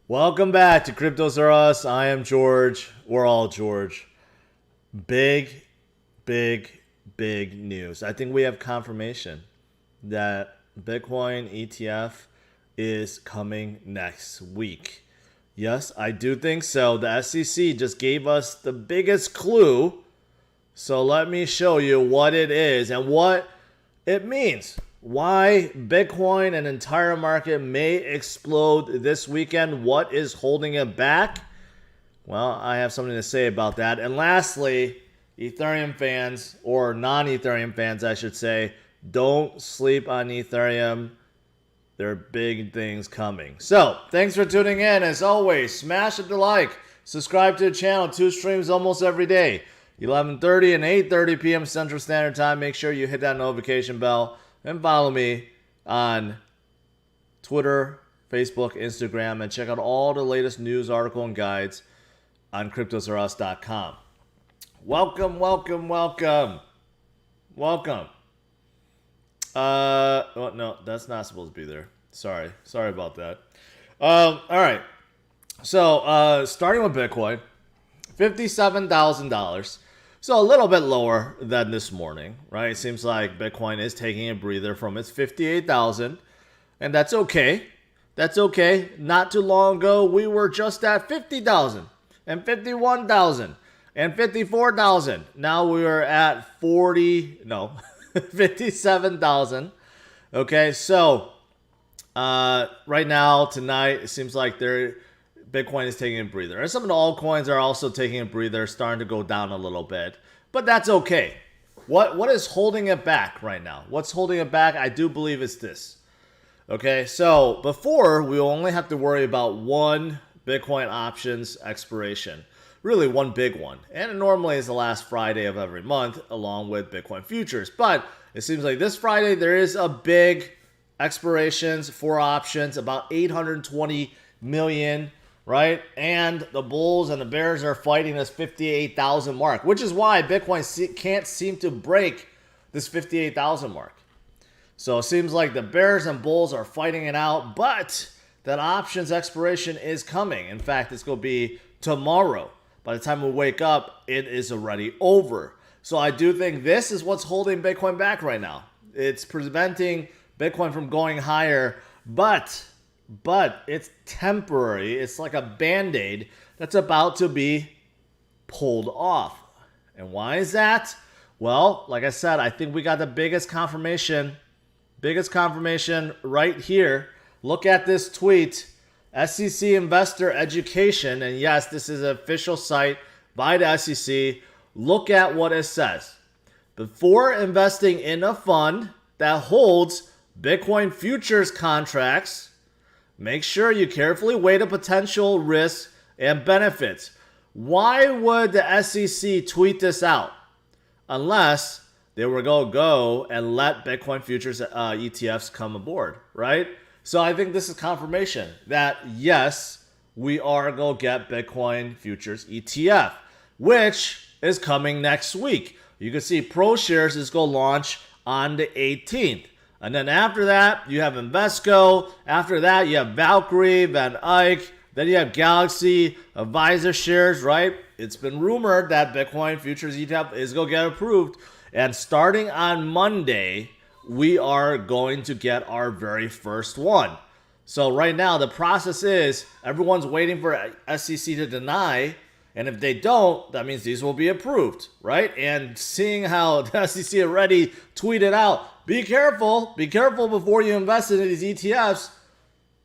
Welcome back to CryptosRUs. I am George. We're all George. Big, big, big news. I think we have confirmation that Bitcoin ETF is coming next week. Yes, I do think so. The SEC just gave us the biggest clue. So let me show you what it is and what it means. Why Bitcoin and entire market may explode this weekend. What is holding it back? Well, I have something to say about that. And lastly, Ethereum fans, or non-Ethereum fans, I should say, don't sleep on Ethereum. There are big things coming. So, thanks for tuning in. As always, smash the like. Subscribe to the channel. 2 streams almost every day. 11:30 and 8:30 p.m. Central Standard Time. Make sure you hit that notification bell. And follow me on Twitter, Facebook, Instagram, and check out all the latest news, article, and guides on CryptosRUs.com. Welcome, welcome, welcome. Welcome. Oh, no, that's not supposed to be there. Sorry about that. All right. So, starting with Bitcoin, $57,000. So a little bit lower than this morning, right? It seems like Bitcoin is taking a breather from its 58,000, and that's okay. That's okay. Not too long ago, we were just at 50,000 and 51,000 and 54,000. Now we are at 57,000. Okay, so right now, tonight, it seems like Bitcoin is taking a breather. And some of the altcoins are also taking a breather, starting to go down a little bit. But that's okay. What is holding it back right now? What's holding it back? I do believe it's this. Okay, so before, we only have to worry about one Bitcoin options expiration. Really one big one. And it normally is the last Friday of every month, along with Bitcoin futures. But it seems like this Friday, there is a big expirations for options, about 820 million, right? And the bulls and the bears are fighting this 58,000 mark, which is why Bitcoin can't seem to break this 58,000 mark. So it seems like the bears and bulls are fighting it out, but that options expiration is coming. In fact, it's going to be tomorrow. By the time we wake up, it is already over. So I do think this is what's holding Bitcoin back right now. It's preventing Bitcoin from going higher, but it's temporary. It's like a Band-Aid that's about to be pulled off. And why is that? Well, like I said, I think we got the biggest confirmation right here. Look at this tweet. SEC Investor Education, and yes, this is an official site by the SEC. Look at what it says. Before investing in a fund that holds Bitcoin futures contracts, make sure you carefully weigh the potential risks and benefits. Why would the SEC tweet this out? Unless they were going to go and let Bitcoin futures ETFs come aboard, right? So I think this is confirmation that, yes, we are going to get Bitcoin futures ETF, which is coming next week. You can see ProShares is going to launch on the 18th. And then after that, you have Invesco. After that, you have Valkyrie, Van Eyck. Then you have Galaxy, Advisor Shares, right? It's been rumored that Bitcoin futures ETF is going to get approved. And starting on Monday, we are going to get our very first one. So right now, the process is everyone's waiting for SEC to deny. And if they don't, that means these will be approved, right? And seeing how the SEC already tweeted out, be careful before you invest in these ETFs,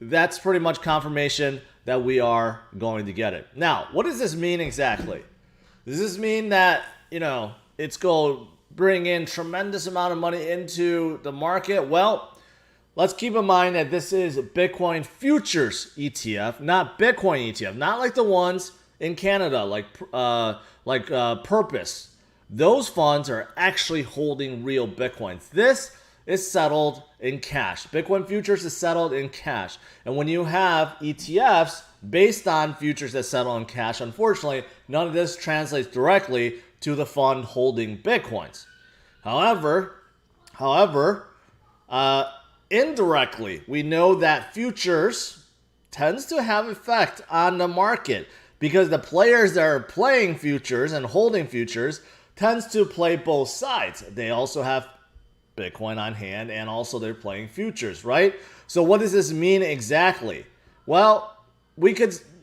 that's pretty much confirmation that we are going to get it. Now, what does this mean exactly? Does this mean that, it's going to bring in tremendous amount of money into the market? Well, let's keep in mind that this is Bitcoin futures ETF, not Bitcoin ETF, not like the ones in Canada, like Purpose. Those funds are actually holding real Bitcoins. This is settled in cash. Bitcoin futures is settled in cash. And when you have ETFs based on futures that settle in cash, unfortunately, none of this translates directly to the fund holding Bitcoins. However, indirectly, we know that futures tends to have effect on the market because the players that are playing futures and holding futures tends to play both sides. They also have Bitcoin on hand and also they're playing futures, right? So what does this mean exactly? Well,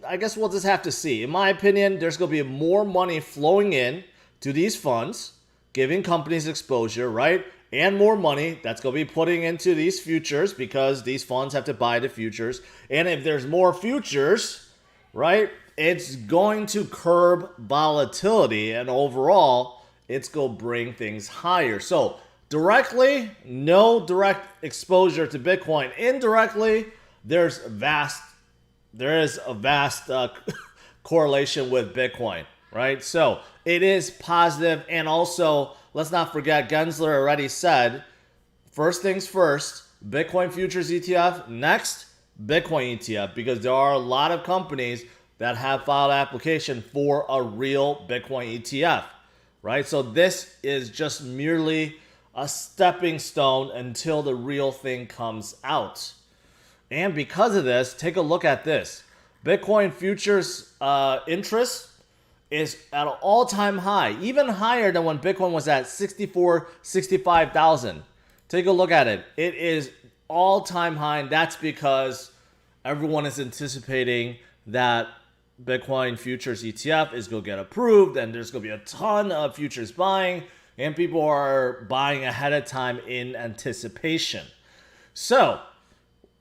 I guess we'll just have to see. In my opinion, there's going to be more money flowing in to these funds, giving companies exposure, right? And more money that's going to be putting into these futures because these funds have to buy the futures. And if there's more futures, right, it's going to curb volatility. And overall, it's going to bring things higher. So directly, no direct exposure to Bitcoin. Indirectly, there is a vast correlation with Bitcoin, right? So it is positive. And also, let's not forget, Gensler already said, first things first, Bitcoin futures ETF, next, Bitcoin ETF, because there are a lot of companies that have filed application for a real Bitcoin ETF, right? So this is just merely a stepping stone until the real thing comes out. And because of this, take a look at this. Bitcoin futures interest is at an all-time high, even higher than when Bitcoin was at 65,000. Take a look at it. It is all-time high, and that's because everyone is anticipating that Bitcoin futures ETF is going to get approved, and there's going to be a ton of futures buying, and people are buying ahead of time in anticipation. So,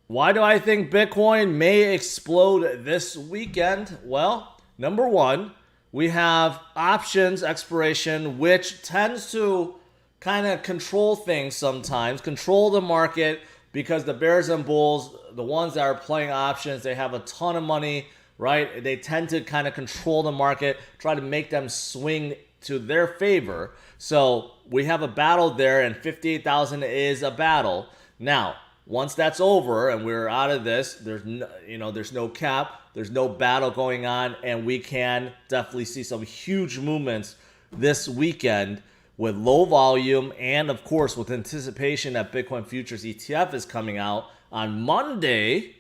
why do I think Bitcoin may explode this weekend? Well, number one, we have options expiration, which tends to kind of control things sometimes, control the market, because the bears and bulls, the ones that are playing options, they have a ton of money, right? They tend to kind of control the market, try to make them swing to their favor. So we have a battle there, and 58,000 is a battle. Now, once that's over and we're out of this, there's no cap, there's no battle going on, and we can definitely see some huge movements this weekend with low volume and, of course, with anticipation that Bitcoin futures ETF is coming out on Monday,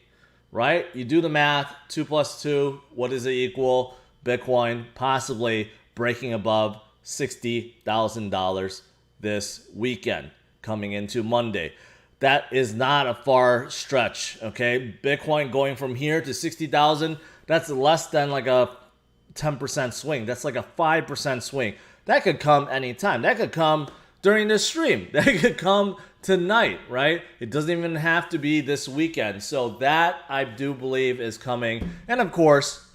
right? You do the math, 2 plus 2, what does it equal? Bitcoin possibly breaking above $60,000 this weekend coming into Monday. That is not a far stretch, okay? Bitcoin going from here to 60,000, that's less than like a 10% swing. That's like a 5% swing. That could come anytime. That could come during this stream. That could come tonight, right? It doesn't even have to be this weekend. So that, I do believe, is coming. And of course,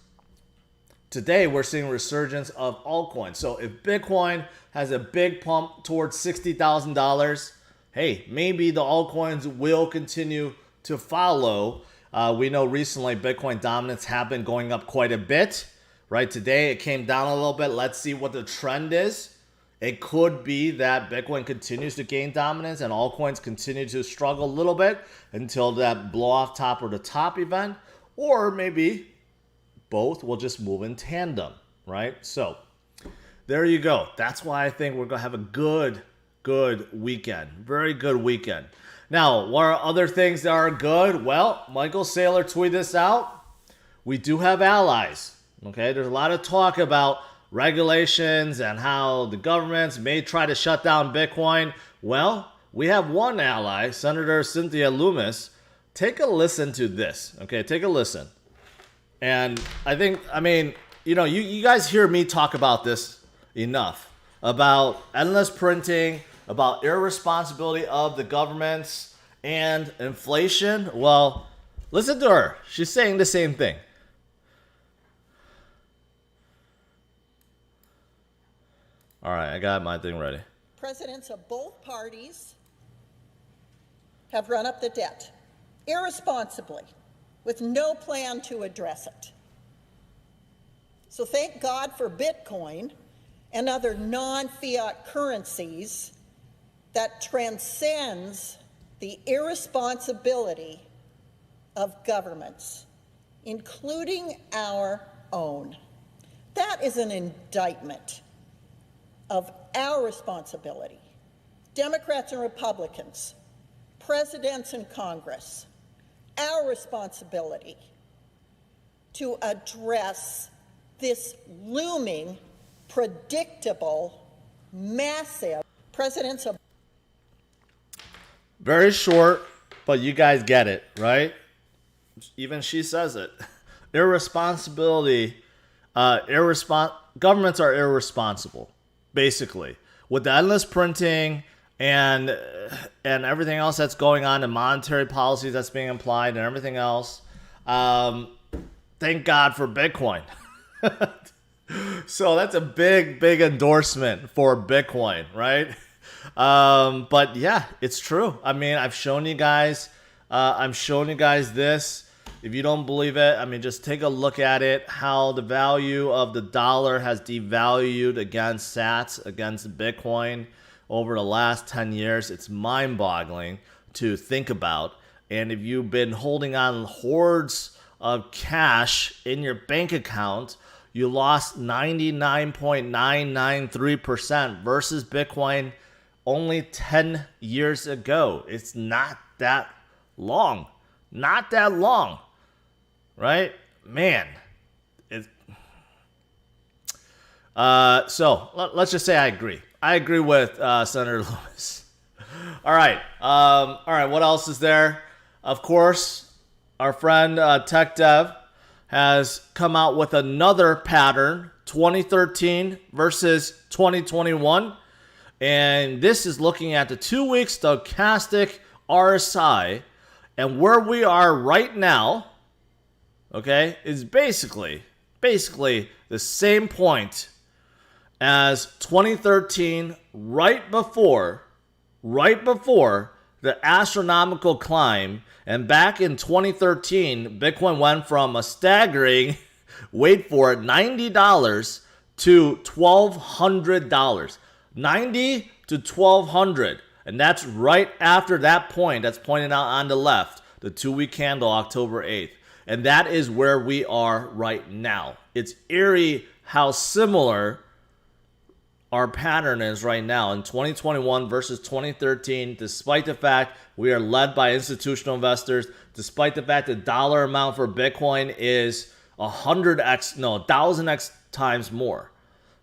today we're seeing a resurgence of altcoins. So if Bitcoin has a big pump towards $60,000, hey, maybe the altcoins will continue to follow. We know recently Bitcoin dominance have been going up quite a bit, right? Today it came down a little bit. Let's see what the trend is. It could be that Bitcoin continues to gain dominance and altcoins continue to struggle a little bit until that blow off top or the top event, or maybe both will just move in tandem, right? So there you go. That's why I think we're going to have a good weekend. Very good weekend. Now, what are other things that are good? Well, Michael Saylor tweeted this out. We do have allies. Okay, there's a lot of talk about regulations and how the governments may try to shut down Bitcoin. Well, we have one ally, Senator Cynthia Lummis. Take a listen to this. Okay, take a listen. And you guys hear me talk about this enough, about endless printing, about irresponsibility of the governments and inflation. Well, listen to her. She's saying the same thing. All right, I got my thing ready. Presidents of both parties have run up the debt irresponsibly with no plan to address it. So thank God for Bitcoin and other non-fiat currencies that transcends the irresponsibility of governments, including our own. That is an indictment of our responsibility. Democrats and Republicans, presidents and Congress, our responsibility to address this looming, predictable, massive presidential. Very short, but you guys get it, right? Even she says it. Irresponsibility. Governments are irresponsible, basically, with the endless printing and everything else that's going on, the monetary policies that's being applied and everything else. Thank God for Bitcoin. So that's a big endorsement for Bitcoin, right? But yeah, it's true. I mean, I'm showing you guys this. If you don't believe it, I mean, just take a look at it, how the value of the dollar has devalued against sats, against Bitcoin over the last 10 years. It's mind-boggling to think about. And if you've been holding on hordes of cash in your bank account, you lost 99.993% versus Bitcoin only 10 years ago. It's not that long. Not that long. Right? Man. So let's just say I agree. I agree with Senator Lummis. All right. What else is there? Of course, our friend Tech Dev has come out with another pattern, 2013 versus 2021. And this is looking at the 2-week stochastic RSI. And where we are right now, okay, is basically the same point as 2013, right before the astronomical climb. And back in 2013, Bitcoin went from a staggering, wait for it, $90 to $1,200. $90 to $1,200. And that's right after that point that's pointed out on the left, the 2-week candle, October 8th. And that is where we are right now. It's eerie how similar our pattern is right now in 2021 versus 2013, despite the fact we are led by institutional investors, despite the fact the dollar amount for Bitcoin is 1,000x times more.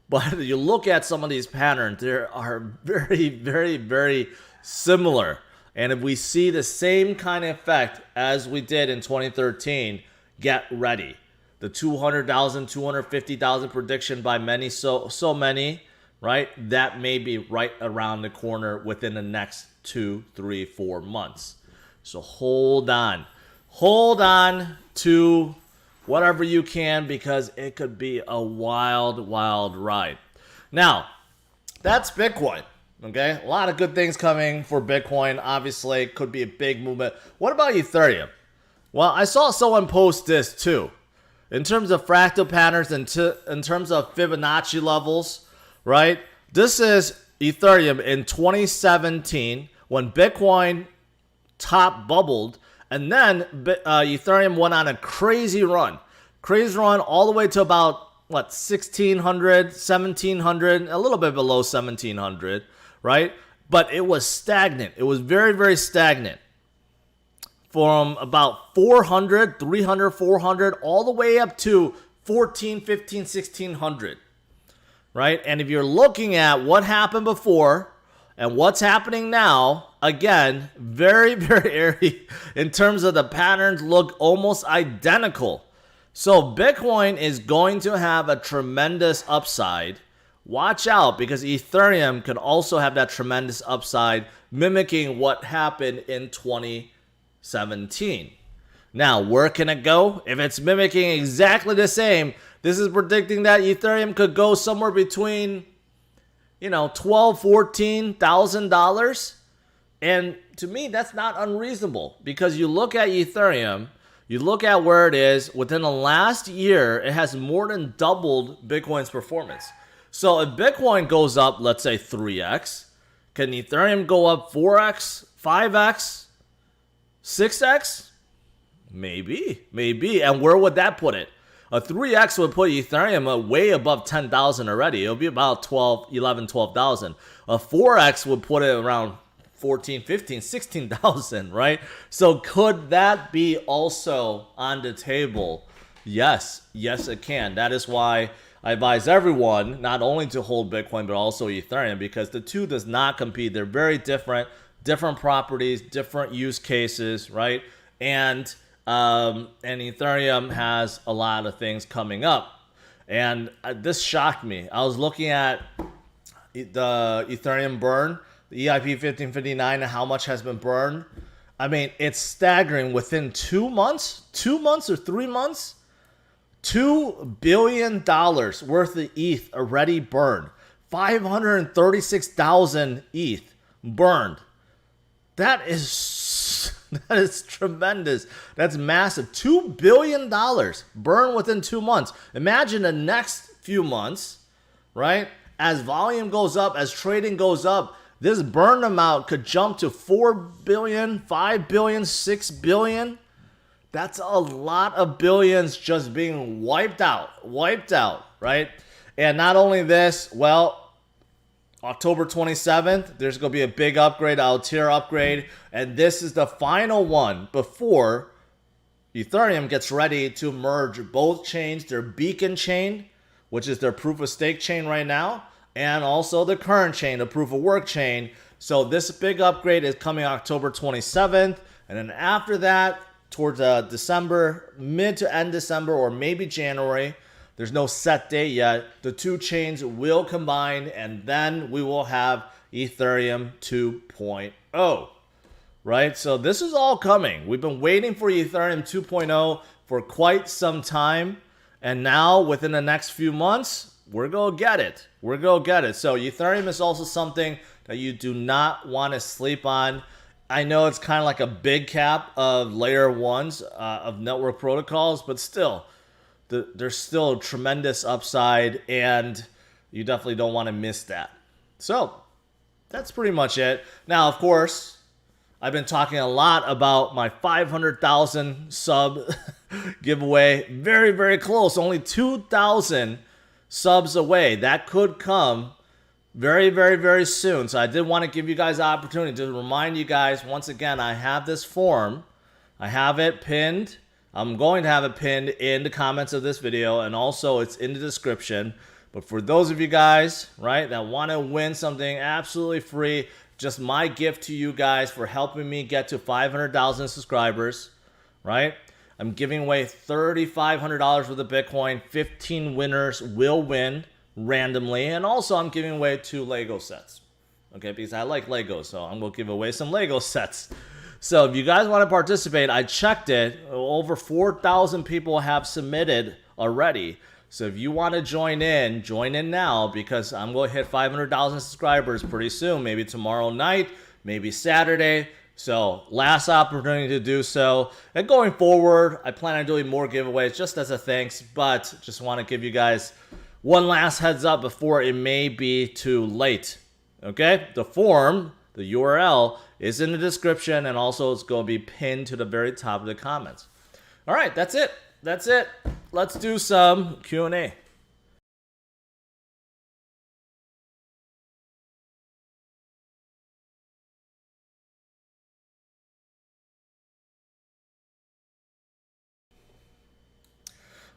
But you look at some of these patterns, they are very, very, very similar. And if we see the same kind of effect as we did in 2013, get ready. The 200,000, 250,000 prediction by many, so many, right? That may be right around the corner within the next 2, 3, 4 months. So hold on. Hold on to whatever you can, because it could be a wild, wild ride. Now, that's Bitcoin. Okay, a lot of good things coming for Bitcoin. Obviously, it could be a big movement. What about Ethereum? Well, I saw someone post this too. In terms of fractal patterns and in terms of Fibonacci levels, right? This is Ethereum in 2017 when Bitcoin top bubbled, and then Ethereum went on a crazy run all the way to about, 1,600, 1,700, a little bit below 1,700, right? But it was stagnant. It was very, very stagnant. From about 400, 300, 400, all the way up to 14, 15, 1,600, right? And if you're looking at what happened before and what's happening now, again, very, very airy in terms of the patterns look almost identical. So Bitcoin is going to have a tremendous upside. Watch out, because Ethereum can also have that tremendous upside, mimicking what happened in 2017. Now, where can it go? If it's mimicking exactly the same, this is predicting that Ethereum could go somewhere between, $12,000, $14,000. And to me, that's not unreasonable, because you look at Ethereum, you look at where it is, within the last year, it has more than doubled Bitcoin's performance. So if Bitcoin goes up, let's say 3x, can Ethereum go up 4x, 5x, 6x? Maybe. And where would that put it? A 3x would put Ethereum way above 10,000 already. It'll be about 12,000. A 4x would put it around 14, 15, 16,000, right? So could that be also on the table Yes, yes, it can. That is why I advise everyone not only to hold Bitcoin, but also Ethereum, because the two does not compete. They're very different, different properties, different use cases, right? And Ethereum has a lot of things coming up. And this shocked me. I was looking at the Ethereum burn, the EIP 1559, and how much has been burned. I mean, it's staggering. Within 2 months, 2 months or 3 months, $2 billion worth of ETH already burned. 536,000 ETH burned. That is tremendous. That's massive. $2 billion burned within 2 months. Imagine the next few months, right? As volume goes up, as trading goes up, this burn amount could jump to 4 billion, 5 billion, 6 billion. That's a lot of billions just being wiped out, right? And not only this, well, October 27th, there's going to be a big upgrade, Altair upgrade, and this is the final one before Ethereum gets ready to merge both chains, their beacon chain, which is their proof of stake chain right now, and also the current chain, the proof of work chain. So this big upgrade is coming October 27th, and then after that, towards December, mid to end December, or maybe January. There's no set date yet. The two chains will combine, and then we will have Ethereum 2.0, right? So this is all coming. We've been waiting for Ethereum 2.0 for quite some time, and now within the next few months, we're going to get it. We're going to get it. So Ethereum is also something that you do not want to sleep on. I know it's kind of like a big cap of layer ones of network protocols, but still, there's still tremendous upside, and you definitely don't want to miss that. So that's pretty much it. Now, of course, I've been talking a lot about my 500,000 sub giveaway. Very, very close. Only 2,000 subs away. That could come very, very, very soon. So I did want to give you guys the opportunity to remind you guys, once again, I have this form. I have it pinned. I'm going to have it pinned in the comments of this video, and also it's in the description. But for those of you guys, right, that want to win something absolutely free, just my gift to you guys for helping me get to 500,000 subscribers, right? I'm giving away $3,500 worth of Bitcoin. 15 winners will win randomly, and also I'm giving away 2 Lego sets, okay, because I like Legos, so I'm going to give away some Lego sets. So if you guys want to participate, I checked it, over 4,000 people have submitted already. So if you want to join in now, because I'm going to hit 500,000 subscribers pretty soon, maybe tomorrow night, maybe Saturday. So last opportunity to do so. And going forward, I plan on doing more giveaways just as a thanks, but just want to give you guys one last heads up before it may be too late. Okay? The form, the URL, is in the description, and also it's going to be pinned to the very top of the comments. All right, that's it. That's it. Let's do some Q&A.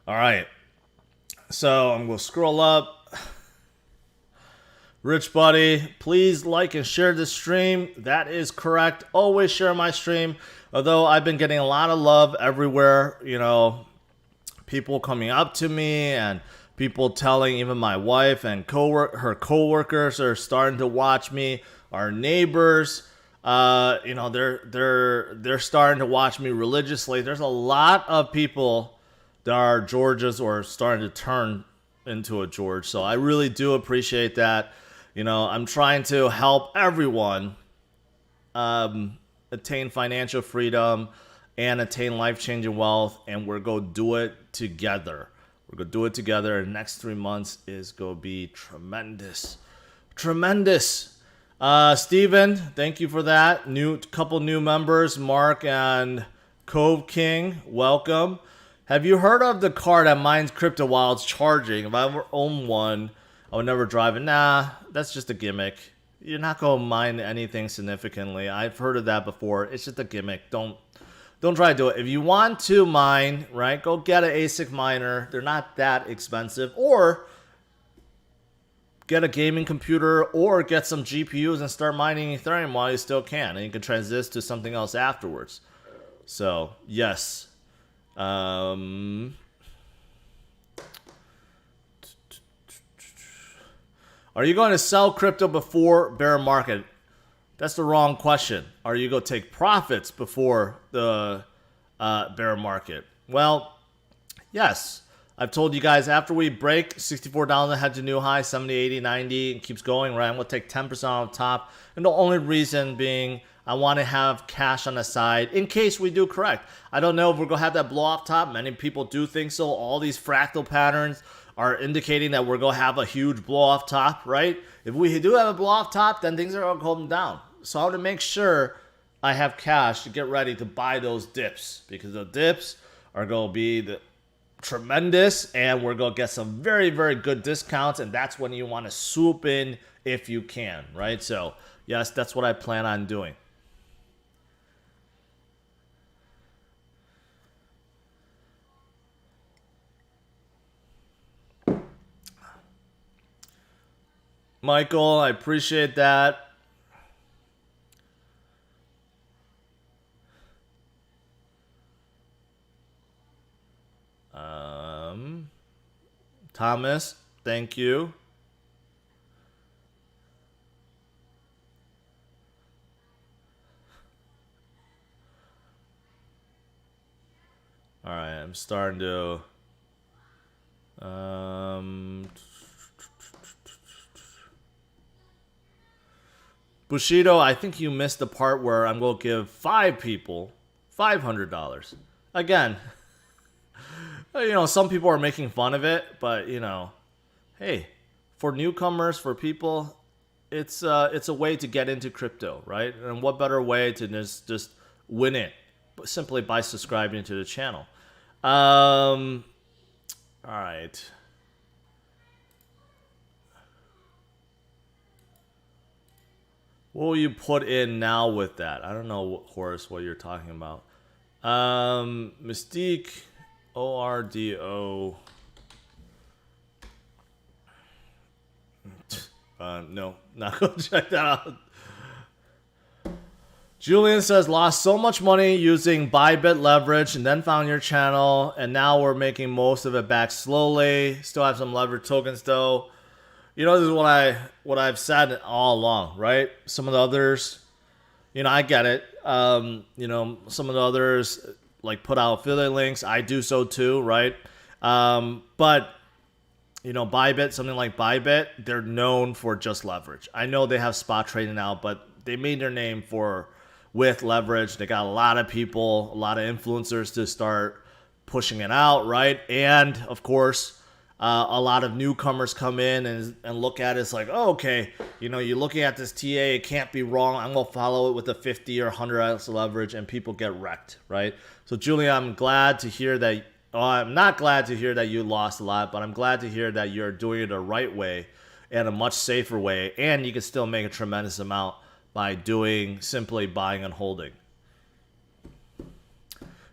All right. So I'm going to scroll up. Rich Buddy, please like and share the stream. That is correct. Always share my stream. Although I've been getting a lot of love everywhere, you know, people coming up to me and people telling even my wife and her coworkers are starting to watch me. Our neighbors, you know, they're starting to watch me religiously. There's a lot of people that are Georges or starting to turn into a George. So I really do appreciate that. You know, I'm trying to help everyone attain financial freedom and attain life-changing wealth, and we're going to do it together. We're going to do it together. The next 3 months is going to be tremendous. Tremendous. Steven, thank you for that. Couple new members, Mark and Cove King, welcome. Have you heard of the car that mines crypto while it's charging? If I ever owned one, I would never drive it. Nah, that's just a gimmick. You're not going to mine anything significantly. I've heard of that before. It's just a gimmick. Don't don't try to do it. If you want to mine, right, go get an ASIC miner. They're not that expensive. Or get a gaming computer or get some GPUs and start mining Ethereum while you still can. And you can transition to something else afterwards. So, yes. Are you going to sell crypto before bear market? That's the wrong question. Are you going to take profits before the bear market? Well, yes. I've told you guys after we break $64 head to new high, 70, 80, 90, and keeps going, right? I'm going to take 10% off the top. And the only reason being I want to have cash on the side in case we do correct. I don't know if we're going to have that blow off top. Many people do think so. All these fractal patterns are indicating that we're going to have a huge blow off top, right? If we do have a blow off top, then things are going to come down. So I want to make sure I have cash to get ready to buy those dips because the dips are going to be tremendous and we're going to get some very, very good discounts. And that's when you want to swoop in if you can, right? So yes, that's what I plan on doing. Michael, I appreciate that. Thomas, thank you. All right, I'm starting to Bushido, I think you missed the part where I'm going to give 5 people $500. Again, you know, some people are making fun of it, but, you know, hey, for newcomers, for people, it's a way to get into crypto, right? And what better way to just win it simply by subscribing to the channel. All right. What will you put in now with that? I don't know, Horace, what you're talking about. Mystique, ORDO. No, not going to check that out. Julian says, lost so much money using Bybit leverage and then found your channel. And now we're making most of it back slowly. Still have some leverage tokens though. You know, this is what I've said all along, right? Some of the others, you know, I get it. You know, some of the others like put out affiliate links. I do so too, right? But you know, Bybit, something like Bybit, they're known for just leverage. I know they have spot trading now, but they made their name with leverage. They got a lot of people, a lot of influencers to start pushing it out, right? And of course, a lot of newcomers come in and look at it. It's like, oh, okay, you know, you're looking at this TA, it can't be wrong. I'm going to follow it with a 50 or 100x leverage, and people get wrecked, right? So, Julian, I'm glad to hear that. I'm not glad to hear that you lost a lot, but I'm glad to hear that you're doing it the right way and a much safer way, and you can still make a tremendous amount by simply buying and holding.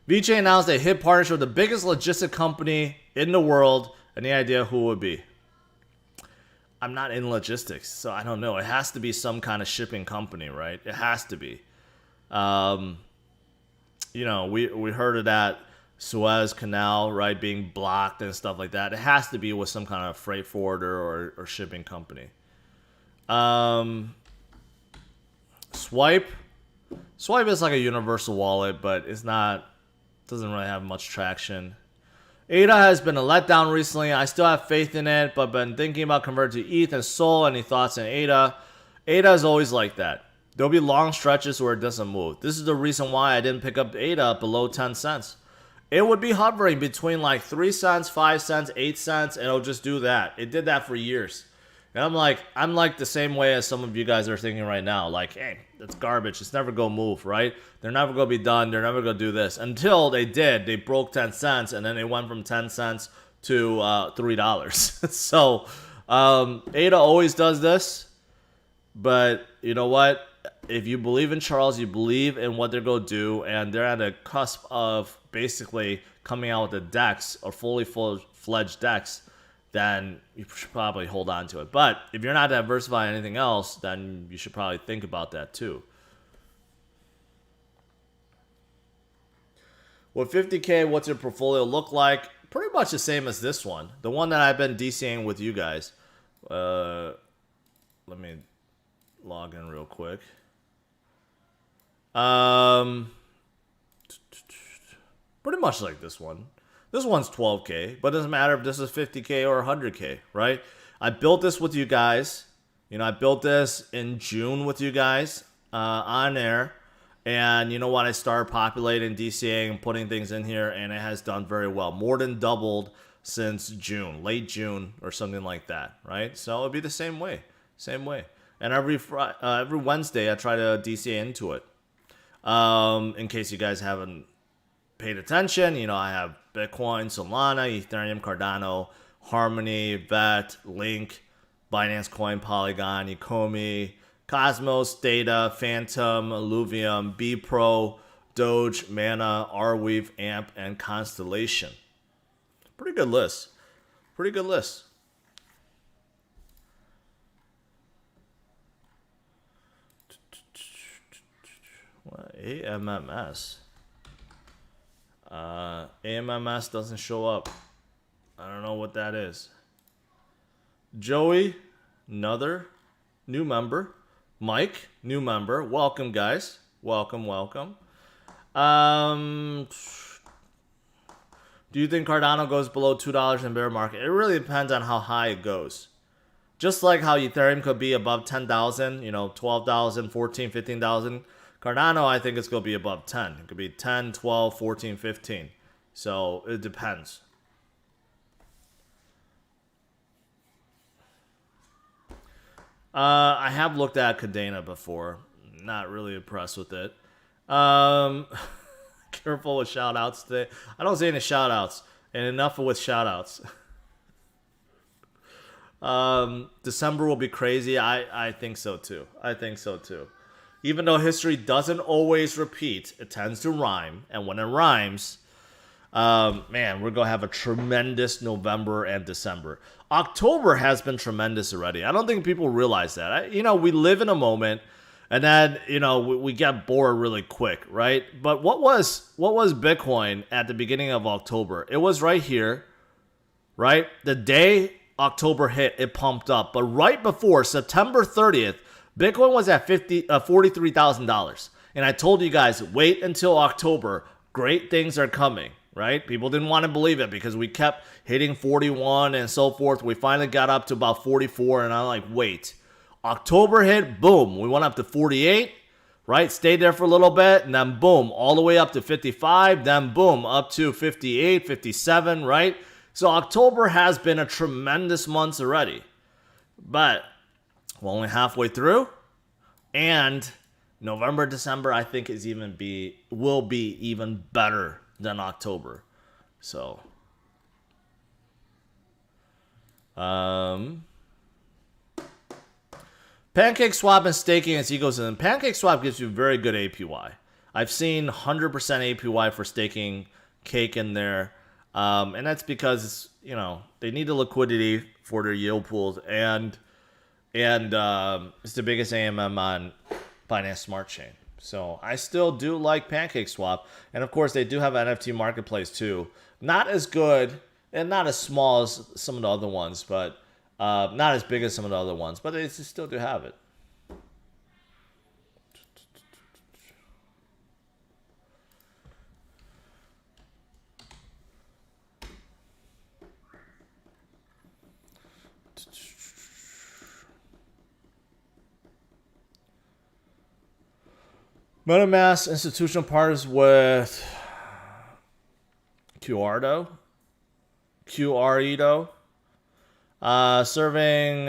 VJ announced a hit partnership with the biggest logistic company in the world. Any idea who it would be? I'm not in logistics, so I don't know. It has to be some kind of shipping company, right? It has to be. You know, we heard of that Suez Canal, right, being blocked and stuff like that. It has to be with some kind of freight forwarder or shipping company. Swipe is like a universal wallet, but doesn't really have much traction. ADA has been a letdown recently. I still have faith in it, but been thinking about converting to ETH and Sol. Any thoughts on ADA? ADA is always like that. There'll be long stretches where it doesn't move. This is the reason why I didn't pick up ADA below 10 cents. It would be hovering between like 3 cents, 5 cents, 8 cents, and it'll just do that. It did that for years. And I'm like the same way as some of you guys are thinking right now. Like, hey, that's garbage. It's never going to move, right? They're never going to be done. They're never going to do this. Until they did. They broke 10 cents, and then they went from 10 cents to $3. So ADA always does this. But you know what? if you believe in Charles, you believe in what they're going to do, and they're at a cusp of basically coming out with a DEX or fully full-fledged DEX, then you should probably hold on to it. But if you're not diversifying anything else, then you should probably think about that too. With 50K, what's your portfolio look like? Pretty much the same as this one. The one that I've been DCing with you guys. Let me log in real quick. Pretty much like this one. This one's 12K, but it doesn't matter if this is 50K or 100K, right? I built this with you guys. You know, I built this in June with you guys on air. And you know what? I started populating DCA and putting things in here, and it has done very well. More than doubled since June, late June or something like that, right? So it'll be the same way. And every Wednesday, I try to DCA into it. In case you guys haven't paid attention, you know, I have Bitcoin, Solana, Ethereum, Cardano, Harmony, VET, Link, Binance Coin, Polygon, Ecomi, Cosmos, Data, Phantom, Illuvium, B-Pro, Doge, Mana, Arweave, AMP, and Constellation. Pretty good list. What? AMMS. AMMS doesn't show up. I don't know what that is. Joey, another new member. Mike, new member. Welcome, guys. Welcome. Do you think Cardano goes below $2 in bear market? It really depends on how high it goes. Just like how Ethereum could be above 10,000, you know, 12,000, 14, 15,000. Cardano, I think it's going to be above 10. It could be 10, 12, 14, 15. So it depends. I have looked at Cadena before. Not really impressed with it. Careful with shout outs today. I don't see any shout outs. And enough with shout outs. December will be crazy. I think so too. Even though history doesn't always repeat, it tends to rhyme. And when it rhymes, man, we're going to have a tremendous November and December. October has been tremendous already. I don't think people realize that. We live in a moment, and then, we get bored really quick, right? But what was Bitcoin at the beginning of October? It was right here, right? The day October hit, it pumped up. But right before September 30th, Bitcoin was at $43,000. And I told you guys, wait until October. Great things are coming, right? People didn't want to believe it because we kept hitting 41 and so forth. We finally got up to about 44, and I'm like, wait. October hit, boom. We went up to 48, right? Stayed there for a little bit, and then boom, all the way up to 55, then boom, up to 58, 57, right? So October has been a tremendous month already. But we're only halfway through, and November, December, I think will be even better than October. So, Pancake Swap and staking its ecosystem. Pancake Swap gives you very good APY. I've seen 100% APY for staking cake in there, and that's because they need the liquidity for their yield pools, and it's the biggest AMM on Binance Smart Chain. So I still do like Pancake Swap. And of course, they do have an NFT marketplace too. Not as good and not as small as some of the other ones, but not as big as some of the other ones. But they still do have it. MetaMask institutional partners with QREDO, serving,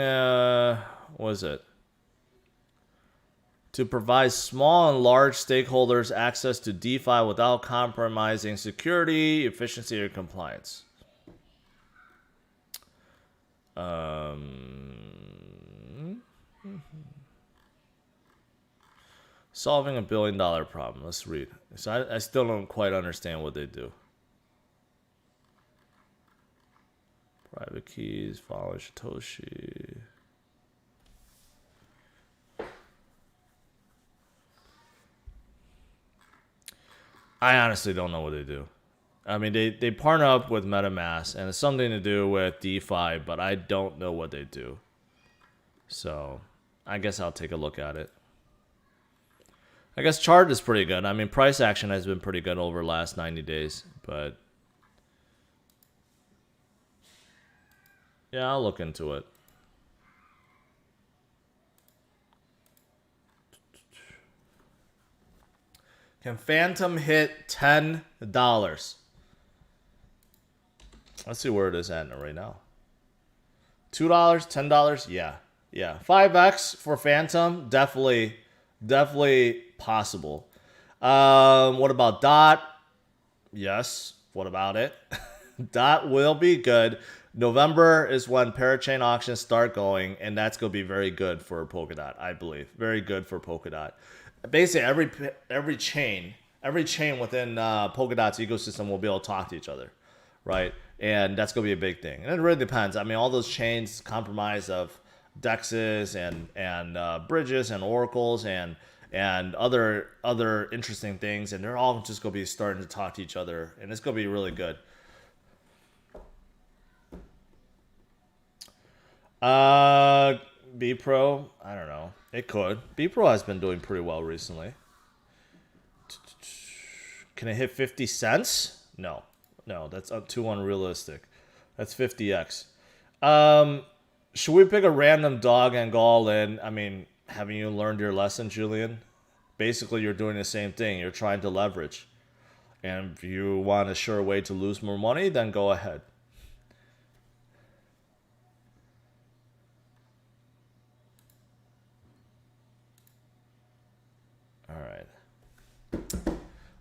what is it? To provide small and large stakeholders access to DeFi without compromising security, efficiency, or compliance. Solving a $1 billion problem. Let's read. So I still don't quite understand what they do. Private keys, following Satoshi. I honestly don't know what they do. I mean, they partner up with MetaMask, and it's something to do with DeFi, but I don't know what they do. So I guess I'll take a look at it. I guess chart is pretty good. I mean, price action has been pretty good over the last 90 days, but yeah, I'll look into it. Can Phantom hit $10? Let's see where it is at right now. $2, $10? Yeah. Yeah. 5x for Phantom, definitely possible. What about DOT? Yes. What about it? DOT will be good. November is when parachain auctions start going, and that's going to be very good for Polkadot, I believe. Very good for Polkadot. Basically, every chain within Polkadot's ecosystem will be able to talk to each other, right? And that's going to be a big thing. And it really depends. I mean, all those chains comprised of DEXs and bridges and oracles and other interesting things, and they're all just going to be starting to talk to each other, and it's going to be really good. B Pro, I don't know. It could. B Pro has been doing pretty well recently. Can it hit 50 cents? No, that's too unrealistic. That's 50x. Should we pick a random dog and go all in? I mean, haven't you learned your lesson, Julian? Basically, you're doing the same thing. You're trying to leverage. And if you want a sure way to lose more money, then go ahead.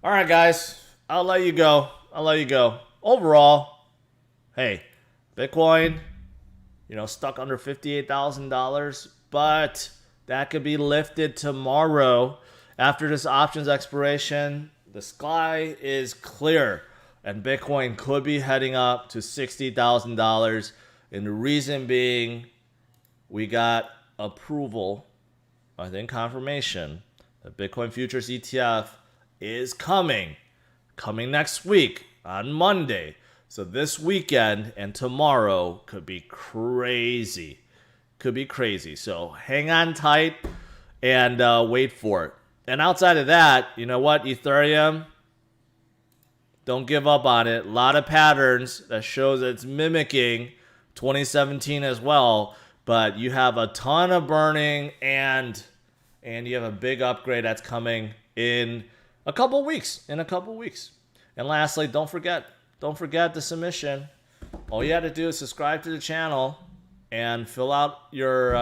All right, guys. I'll let you go. Overall, hey, Bitcoin, stuck under $58,000, but that could be lifted tomorrow after this options expiration. The sky is clear, and Bitcoin could be heading up to $60,000. And the reason being, we got approval, I think confirmation, that Bitcoin Futures ETF is coming next week on Monday. So this weekend and tomorrow could be crazy. So hang on tight and wait for it. And outside of that, you know what? Ethereum, don't give up on it. A lot of patterns that shows it's mimicking 2017 as well. But you have a ton of burning and you have a big upgrade that's coming in a couple weeks. And lastly, don't forget the submission. All you have to do is subscribe to the channel and fill out your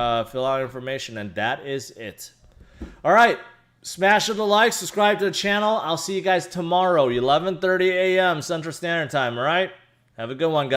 information, and that is it. All right, smash the like, subscribe to the channel. I'll see you guys tomorrow, 11:30 a.m. Central Standard Time. All right, have a good one, guys.